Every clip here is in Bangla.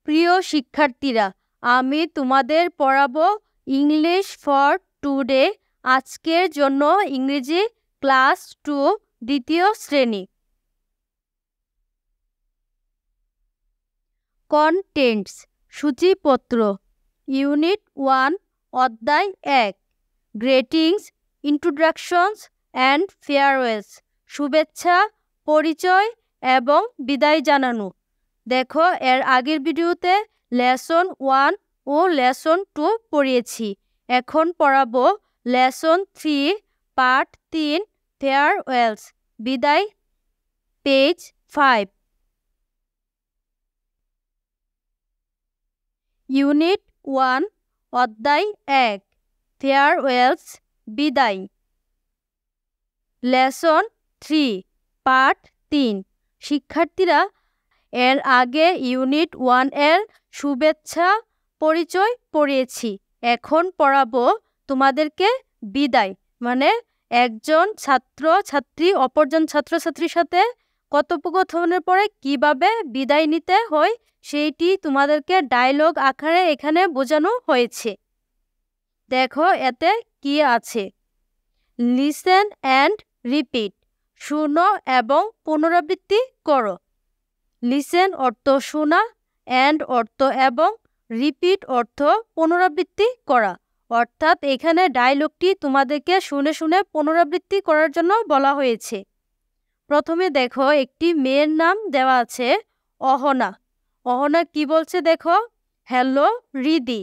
প্রিয় শিক্ষার্থীরা, আমি তোমাদের পড়াবো ইংলিশ ফর টুডে। আজকের জন্য ইংরেজি ক্লাস 2 দ্বিতীয় শ্রেণী। কন্টেন্টস সূচিপত্র, ইউনিট 1 অধ্যায় 1 গ্রিটিংস, ইন্ট্রোডাকশনস অ্যান্ড ফেয়ারওয়েলস, শুভেচ্ছা, পরিচয় এবং বিদায় জানানো। দেখো, এর আগের ভিডিওতে লেসন 1 ও লেসন 2 পড়িয়েছি। এখন পড়াবো লেসন 3 পার্ট 3 ফেয়ারওয়েলস, বিদায়, পেজ 5। ইউনিট 1 অধ্যায় 1 ফেয়ারওয়েলস, বিদায়। Lesson 3 part 3। শিক্ষার্থীরা, এর আগে ইউনিট 1 এর শুভেচ্ছা পরিচয় পড়িয়েছি। এখন পড়াবো তোমাদেরকে বিদায়, মানে একজন ছাত্র ছাত্রী অপরজন ছাত্রছাত্রীর সাথে কথোপকথনের পরে কিভাবে বিদায় নিতে হয় সেইটি তোমাদেরকে ডায়লগ আকারে এখানে বোঝানো হয়েছে। দেখো এতে কি আছে। লিসেন অ্যান্ড রিপিট, শুনো এবং পুনরাবৃত্তি করো। লিসেন অর্থ শোনা, অ্যান্ড অর্থ এবং, রিপিট অর্থ পুনরাবৃত্তি করা। অর্থাৎ এখানে ডায়লগটি তোমাদেরকে শুনে শুনে পুনরাবৃত্তি করার জন্য বলা হয়েছে। প্রথমে দেখো, একটি মেয়ের নাম দেওয়া আছে অহনা। অহনা কি বলছে দেখো, হ্যালো রিদি।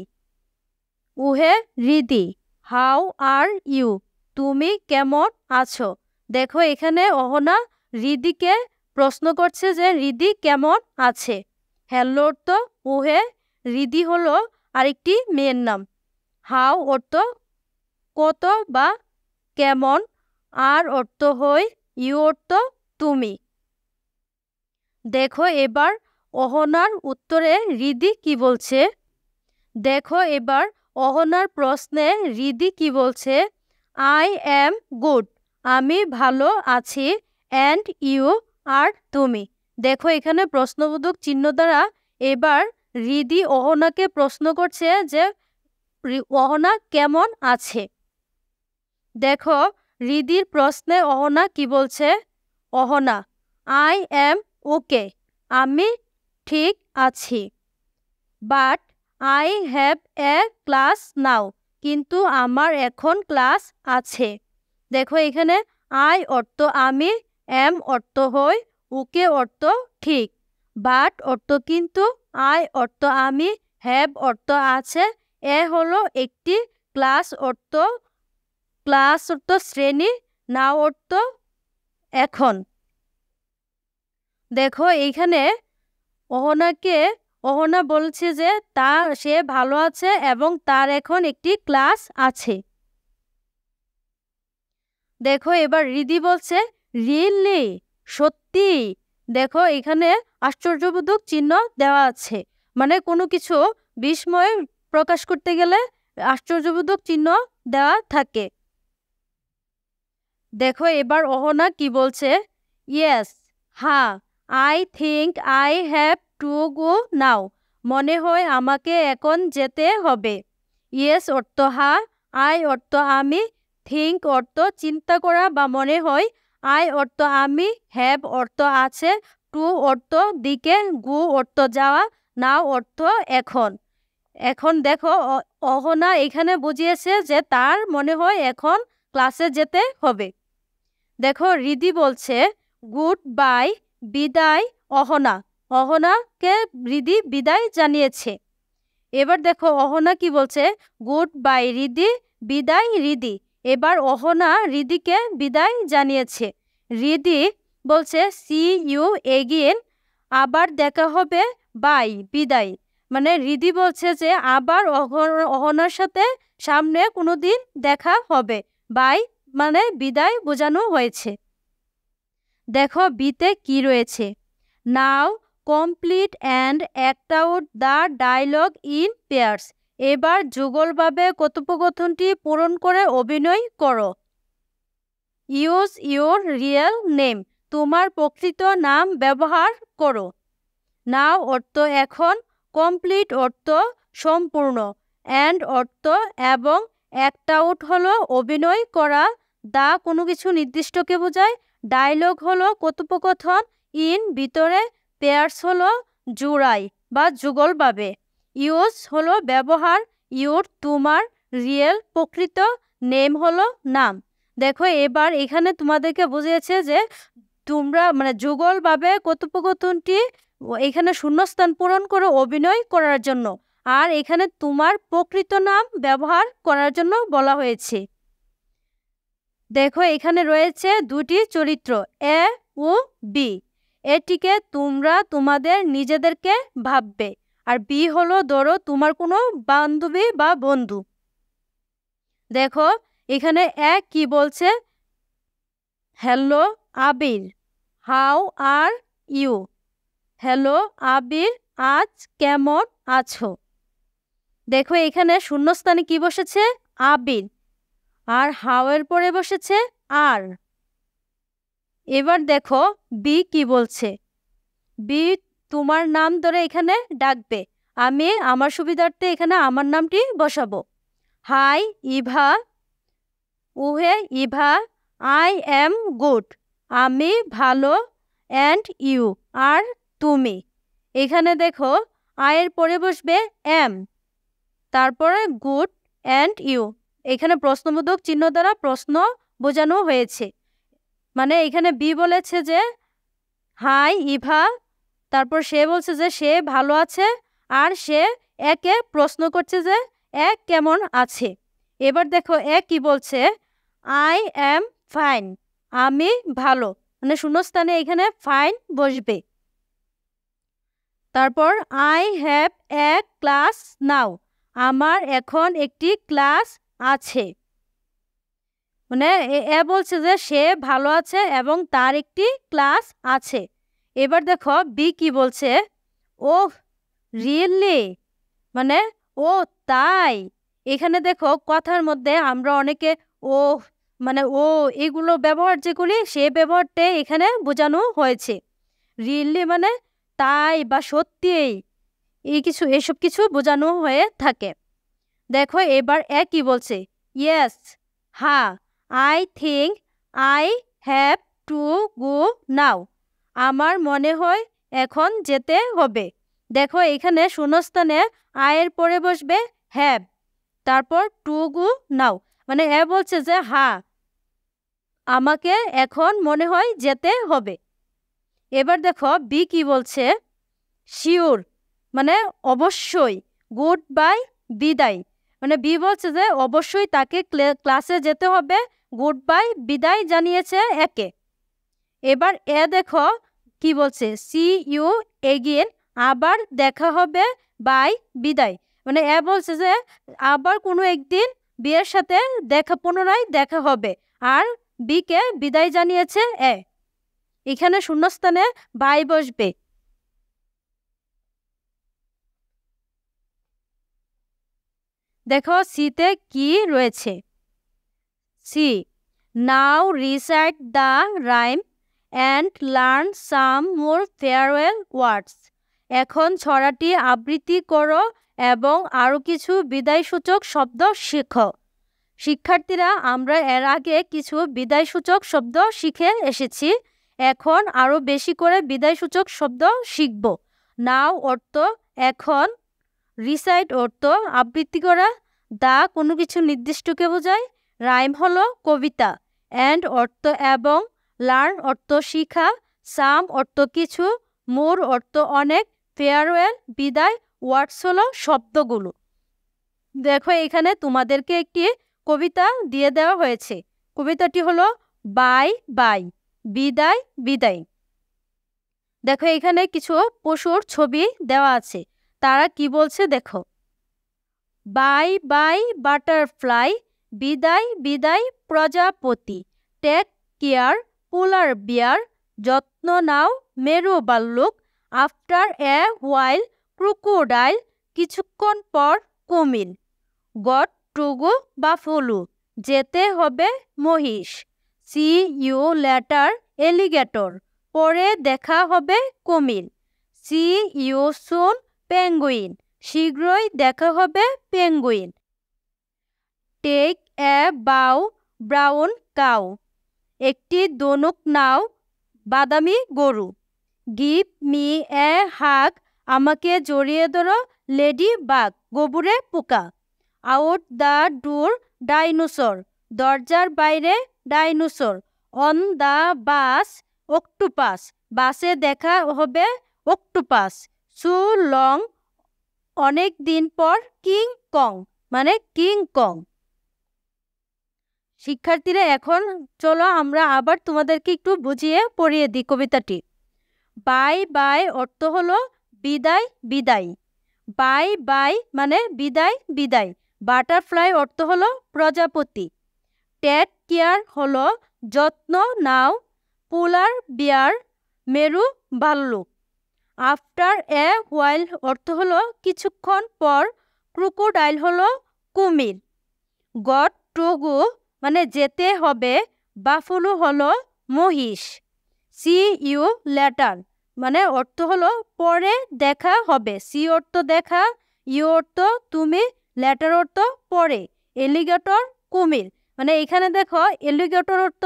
উহে রিদি, হাউ আর ইউ, তুমি কেমন আছো। দেখো এখানে অহনা রিদিকে প্রশ্ন করছে যে রিদি কেমন আছে। হ্যালো অর্থ উহে, রিদি হলো আরেকটি মেয়ের নাম। হাউ অর্থ কত বা কেমন, আর অর্থ হয়, ইউ অর্থ তুমি। দেখো এবার অহনার উত্তরে রিদি কি বলছে। দেখো এবার অহনার প্রশ্নে রিদি কি বলছে। আই অ্যাম গুড, আমি ভালো আছি। অ্যান্ড ইউ আর তুমি। দেখো এখানে প্রশ্নবোধক চিহ্ন দ্বারা এবার রিদি অহনাকে প্রশ্ন করছে যে অহনা কেমন আছে। দেখো রিদির প্রশ্নে অহনা কি বলছে। অহনা, আই অ্যাম ওকে, আমি ঠিক আছি। But I have a class now, কিন্তু আমার এখন ক্লাস আছে। দেখো এখানে আই অর্থ আমি, এম অর্থ হয়, ওকে অর্থ ঠিক, বাট অর্থ কিন্তু, আই অর্থ আমি, হ্যাভ অর্থ আছে, এ হলো একটি, ক্লাস অর্থ শ্রেণী, নাও অর্থ এখন। দেখো এইখানে অহনা বলছে যে সে ভালো আছে এবং তার এখন একটি ক্লাস আছে। দেখো এবার রিদি বলছে রিয়েলি, সত্যি। দেখো এখানে আশ্চর্যবোধক চিহ্ন দেওয়া আছে, মানে কোনো কিছু বিস্ময় প্রকাশ করতে গেলে আশ্চর্যবোধক চিহ্ন দেওয়া থাকে। দেখো এবার অহনা কি বলছে। ইয়েস, হ্যাঁ, I think I have to go now, মনে হয় আমাকে এখন যেতে হবে। ইয়েস অর্থ হ্যাঁ, আই অর্থ আমি, থিঙ্ক অর্থ চিন্তা করা বা মনে হয়, আই অর্থ আমি, হ্যাভ অর্থ আছে, টু অর্থ দিকে, গো অর্থ যাওয়া, নাও অর্থ এখন। এখন দেখো অহনা এখানে বুঝিয়েছে যে তার মনে হয় এখন ক্লাসে যেতে হবে। দেখো রিদি বলছে গুড বাই, বিদায় অহনা। অহনাকে রিদি বিদায় জানিয়েছে। এবার দেখো অহনা কি বলছে, গুড বাই রিদি, বিদায় রিদি। এবার অহনা রিদিকে বিদায় জানিয়েছে। রিদি বলছে সি ইউ এগেইন, আবার দেখা হবে, বাই বিদায়। মানে রিদি বলছে যে আবার অহনার সাথে সামনে কোনোদিন দেখা হবে, বাই মানে বিদায় বোঝানো হয়েছে। দেখো বিতে কি রয়েছে। Now complete and act out the dialogue in pairs, এবার যুগলভাবে কথোপকথনটি পূরণ করে অভিনয় করো। ইউজ ইউর রিয়েল নেম, তোমার প্রকৃত নাম ব্যবহার করো। নাও অর্থ এখন, কমপ্লিট অর্থ সম্পূর্ণ, অ্যান্ড অর্থ এবং অ্যাক্ট আউট হলো অভিনয় করা, দা কোনো কিছু নির্দিষ্টকে বোঝায়, ডায়লগ হলো কথোপকথন, ইন ভিতরে, পেয়ার্স হলো জোড়াই বা যুগলভাবে, ইউজ হলো ব্যবহার, ইউর তোমার, রিয়েল প্রকৃত, নেম হলো নাম। দেখো এবার এখানে তোমাদেরকে বুঝিয়েছে যে তোমরা মানে যুগলভাবে কথোপকথনটি এখানে শূন্যস্থান পূরণ করে অভিনয় করার জন্য, আর এখানে তোমার প্রকৃত নাম ব্যবহার করার জন্য বলা হয়েছে। দেখো এখানে রয়েছে দুটি চরিত্র এ ও বি, এটিকে তোমরা তোমাদের নিজেদেরকে ভাববে, আর বি হলো ধরো তোমার কোনো বান্ধবী বা বন্ধু। দেখো এখানে এ কি বলছে, hello Abir, how are you. Hello Abir, আজ কেমন আছো। দেখো এখানে শূন্যস্থানে কি বসেছে, আবির, আর হাউ এর পরে বসেছে আর। এবার দেখো বি কি বলছে, বি তোমার নাম ধরে এখানে ডাকবে, আমি আমার সুবিধার্থে এখানে আমার নামটি বসাবো। হাই ইভা, ওহে ইভা, আই এম গুড, আমি ভালো, অ্যান্ড ইউ আর তুমি। এখানে দেখো আয়ের পরে বসবে এম, তারপরে গুড অ্যান্ড ইউ, এখানে প্রশ্নবোধক চিহ্ন দ্বারা প্রশ্ন বোঝানো হয়েছে। মানে এখানে বি বলেছে যে হাই ইভা, তারপর সে বলছে যে সে ভালো আছে, আর সে একে প্রশ্ন করছে যে এ কেমন আছে। এবার দেখো এ কি বলছে, আই এম ফাইন, আমি ভালো, মানে শূন্যস্থানে এখানে ফাইন বসবে। তারপর আই হ্যাভ এ ক্লাস নাও, আমার এখন একটি ক্লাস আছে। মানে এ বলছে যে সে ভালো আছে এবং তার একটি ক্লাস আছে। এবার দেখো বি কি বলছে, ও রিয়েলি, মানে ও তাই। এখানে দেখো কথার মধ্যে আমরা অনেকে ও মানে ও এগুলো ব্যবহার যে করি, সে ব্যবহারটা এখানে বোঝানো হয়েছে। রিয়েলি মানে তাই বা সত্যিই, এসব কিছু বোঝানো হয়ে থাকে। দেখো এবার এ কি বলছে, ইয়েস, হ্যাঁ, I think I have to go now, আমার মনে হয় এখন যেতে হবে। দেখো এখানে শূন্যস্থানে আয়ের পরে বসবে হ্যাভ, তারপর টু গো নাও, মানে এ বলছে যে হ্যাঁ আমাকে এখন মনে হয় যেতে হবে। এবার দেখো বি কি বলছে, শিওর, মানে অবশ্যই, গুড বাই, বিদায়, মানে বি বলছে যে অবশ্যই তাকে ক্লাসে যেতে হবে, গুড বাই বিদায় জানিয়েছে একে। এবার এ দেখো কি বলছে, সি ইউ এগেন, আবার দেখা হবে, বাই বিদায়, মানে এ বলছে যে আবার কোনো একদিন বিয়ের সাথে পুনরায় দেখা হবে, আর বিকে বিদায় জানিয়েছে এ। এখানে শূন্যস্থানে বাই বসবে। দেখো সিতে কি রয়েছে, C, now recite the rhyme and learn some more farewell words, এখন ছড়াটি আবৃত্তি করো এবং আরও কিছু বিদায়সূচক শব্দ শেখো। শিক্ষার্থীরা আমরা এর আগে কিছু বিদায়সূচক শব্দ শিখে এসেছি, এখন আরও বেশি করে বিদায়সূচক শব্দ শিখব। নাও অর্থ এখন, রিসাইট অর্থ আবৃত্তি করা, দা কোনো কিছু নির্দিষ্টকে বোঝায়, রাইম হলো কবিতা, অ্যান্ড অর্থ এবং, লার্ন অর্থ শিখা, সাম অর্থ কিছু, মোর অর্থ অনেক, ফেয়ারওয়েল বিদায়, ওয়ার্ডস হলো শব্দগুলো। দেখো এখানে তোমাদেরকে একটি কবিতা দিয়ে দেওয়া হয়েছে, কবিতাটি হলো বাই বাই, বিদায় বিদায়। দেখো এখানে কিছু পশুর ছবি দেওয়া আছে, তারা কি বলছে দেখো, বাই বাই বাটারফ্লাই, বিদায় বিদায় প্রজাপতি, টেক কেয়ার পোলার বিয়ার, যত্ন নাও মেরু ভাল্লুক, আফটার এ হোয়াইল ক্রোকোডাইল, কিছুক্ষণ পর কুমির, গট টু গো বাফলু, যেতে হবে মহিষ, সি ইউ লেটার এলিগেটর, পরে দেখা হবে কুমির, সি ইউ সুন পেঙ্গুইন, শীঘ্রই দেখা হবে পেঙ্গুইন। টেক এ বাউ ব্রাউন কাউ, একটি দনুক নাও বাদামি গরু। গিভ মি এ হাগ, আমাকে জড়িয়ে ধরো লেডি বাগ, গোবরে পোকা। আউট দ্য ডোর ডাইনোসর, দরজার বাইরে dinosaur. On the bus octopus, বাসে দেখা হবে অক্টোপাস। সু লং, অনেক দিন পর। কিং কং, মানে কিং কং। শিক্ষার্থীরা এখন চলো আমরা আবার তোমাদেরকে একটু বুঝিয়ে পড়িয়ে দিই কবিতাটি। বাই বাই অর্থ হলো বিদায় বিদায়। বাই বাই মানে বিদায় বিদায়। বাটারফ্লাই অর্থ হলো প্রজাপতি। টেক কেয়ার হলো যত্ন নাও। পোলার বিয়ার মেরু ভাল্লুক। আফটার এ হোয়াইল অর্থ হলো কিছুক্ষণ পর। ক্রোকোডাইল হলো কুমির। গট টু গো মানে যেতে হবে। বাফুলু হলো মহিষ। সি ইউ লেটার মানে অর্থ হলো পরে দেখা হবে। সি অর্থ দেখা, ইউ অর্থ তুমি, লেটার অর্থ পরে। এলিগেটর কুমির, মানে এখানে দেখো এলিগেটর অর্থ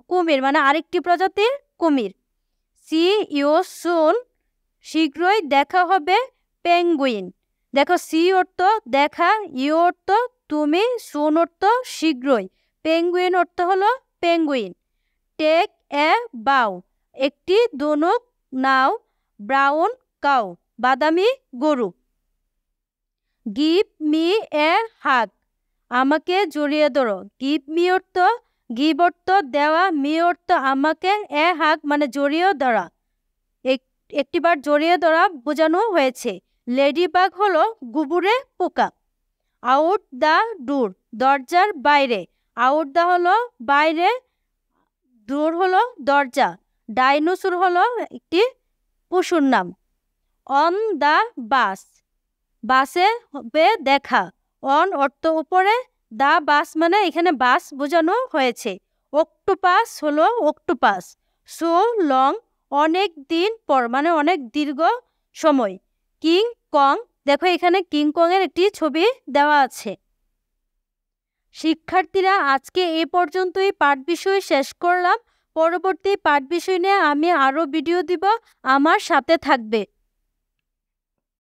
কুমির, মানে আরেকটি প্রজাতির কুমির। সি ইউ সুন, শীঘ্রই দেখা হবে পেঙ্গুইন। দেখো সি অর্থ দেখা, ইউ অর্থ তুমি, সুন অর্থ শীঘ্রই, পেঙ্গুইন অর্থ হলো পেঙ্গুইন। টেক এ বাউ, একটি দনুক নাও। ব্রাউন কাউ, বাদামি গরু। গিভ মি এ হাগ, আমাকে জড়িয়ে ধরো। গিভ মি অর্থ গিভ অর্থ দেওয়া, মি অর্থ আমাকে, এ হাগ মানে জড়িয়ে ধরা, একটিবার জড়িয়ে ধরা বোঝানো হয়েছে। লেডি বাগ হলো গুবুরে পোকা। আউট দ্য ডোর, দরজার বাইরে। আউট দ্য হলো বাইরে, ডোর হলো দরজা। ডাইনোসর হলো একটি পশুর নাম। অন দ্য বাস, বাসে হবে দেখা। অন অর্থ উপরে, দা বাস মানে এখানে বাস বোঝানো হয়েছে। অক্টোপাস হলো অক্টোপাস। সো লং, অনেক দিন পর মানে অনেক দীর্ঘ সময়। কিং কং, দেখো এখানে কিং কং এর একটি ছবি দেওয়া আছে। শিক্ষার্থীরা আজকে এই পর্যন্তই পাঠ বিষয় শেষ করলাম। পরবর্তী পাঠ বিষয় নিয়ে আমি আরও ভিডিও দিব, আমার সাথে থাকবে।